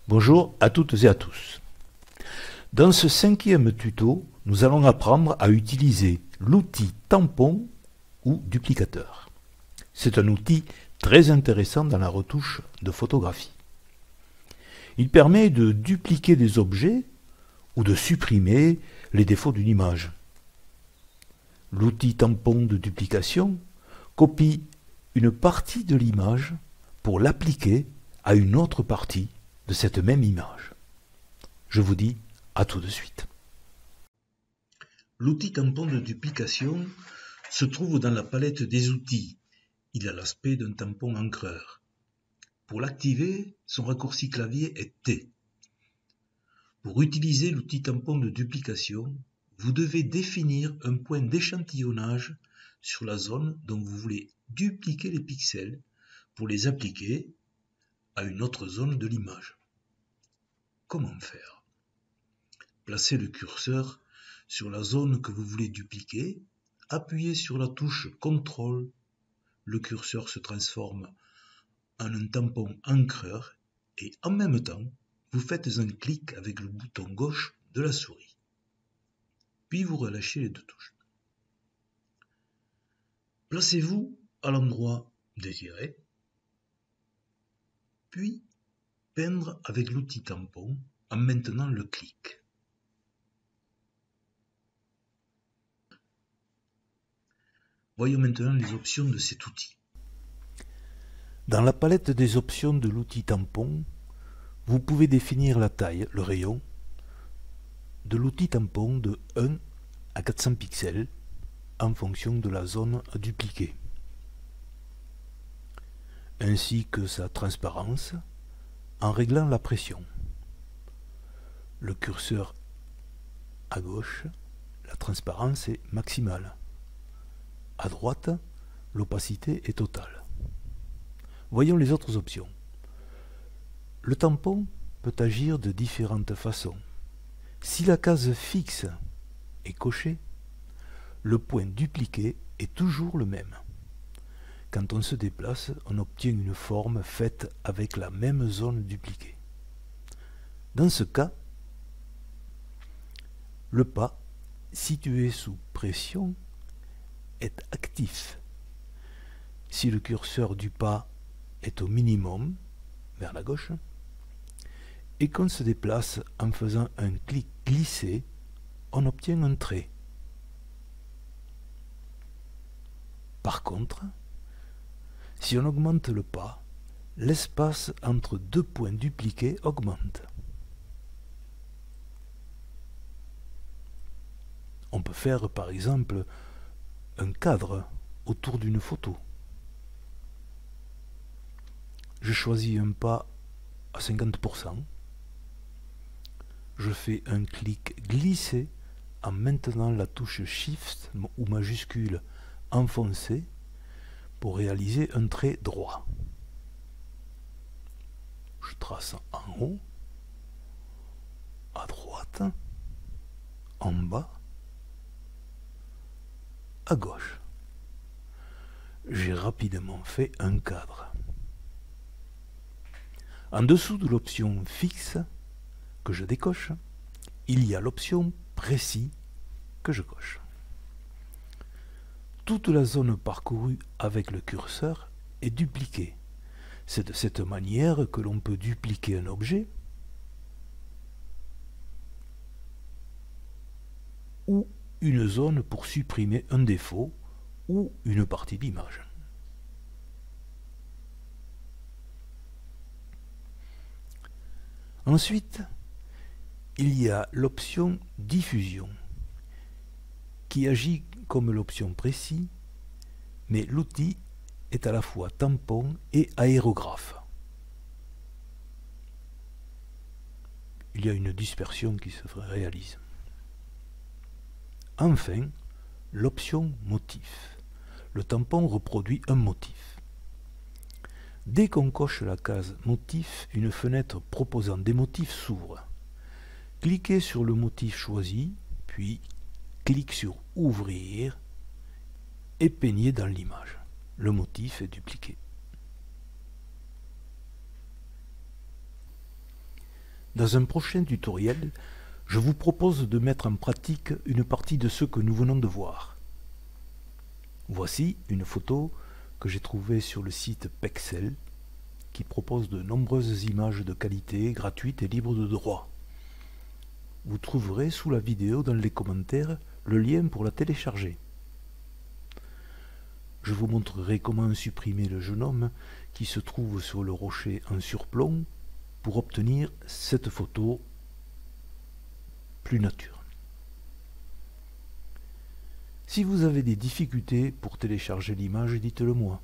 Bonjour à toutes et à tous. Dans ce 5e tuto, nous allons apprendre à utiliser l'outil tampon ou duplicateur. C'est un outil très intéressant dans la retouche de photographie. Il permet de dupliquer des objets ou de supprimer les défauts d'une image. L'outil tampon de duplication copie une partie de l'image pour l'appliquer à une autre partie de cette même image. Je vous dis à tout de suite. L'outil tampon de duplication se trouve dans la palette des outils. Il a l'aspect d'un tampon encreur. Pour l'activer, son raccourci clavier est T. Pour utiliser l'outil tampon de duplication, vous devez définir un point d'échantillonnage sur la zone dont vous voulez dupliquer les pixels pour les appliquer à une autre zone de l'image. Comment faire? Placez le curseur sur la zone que vous voulez dupliquer, appuyez sur la touche CTRL, le curseur se transforme en un tampon encreur et en même temps, vous faites un clic avec le bouton gauche de la souris. Puis vous relâchez les deux touches. Placez-vous à l'endroit désiré, puis peindre avec l'outil tampon en maintenant le clic. Voyons maintenant les options de cet outil. Dans la palette des options de l'outil tampon, vous pouvez définir la taille, le rayon, de l'outil tampon de 1 à 400 pixels en fonction de la zone à dupliquer, ainsi que sa transparence en réglant la pression. Le curseur à gauche, la transparence est maximale. À droite, l'opacité est totale. Voyons les autres options. Le tampon peut agir de différentes façons. Si la case fixe est cochée, le point dupliqué est toujours le même. Quand on se déplace, on obtient une forme faite avec la même zone dupliquée. Dans ce cas, le pas, situé sous pression, est actif. Si le curseur du pas est au minimum, vers la gauche, et qu'on se déplace en faisant un clic glissé, on obtient un trait. Par contre, si on augmente le pas, l'espace entre deux points dupliqués augmente. On peut faire par exemple un cadre autour d'une photo. Je choisis un pas à 50%. Je fais un clic glissé en maintenant la touche Shift ou majuscule enfoncée pour réaliser un trait droit. Je trace en haut, à droite, en bas, à gauche. J'ai rapidement fait un cadre. En dessous de l'option fixe que je décoche, il y a l'option précis que je coche. Toute la zone parcourue avec le curseur est dupliquée. C'est de cette manière que l'on peut dupliquer un objet ou une zone pour supprimer un défaut ou une partie d'image. Ensuite, il y a l'option diffusion qui agit comme l'option précis, mais l'outil est à la fois tampon et aérographe. Il y a une dispersion qui se réalise. Enfin, l'option motif. Le tampon reproduit un motif. Dès qu'on coche la case motif, une fenêtre proposant des motifs s'ouvre. Cliquez sur le motif choisi, puis cliquez sur Ouvrir et peignez dans l'image. Le motif est dupliqué. Dans un prochain tutoriel, je vous propose de mettre en pratique une partie de ce que nous venons de voir. Voici une photo que j'ai trouvée sur le site Pexel, qui propose de nombreuses images de qualité, gratuites et libres de droit. Vous trouverez sous la vidéo dans les commentaires le lien pour la télécharger. Je vous montrerai comment supprimer le jeune homme qui se trouve sur le rocher en surplomb pour obtenir cette photo plus nature. Si vous avez des difficultés pour télécharger l'image, dites-le moi.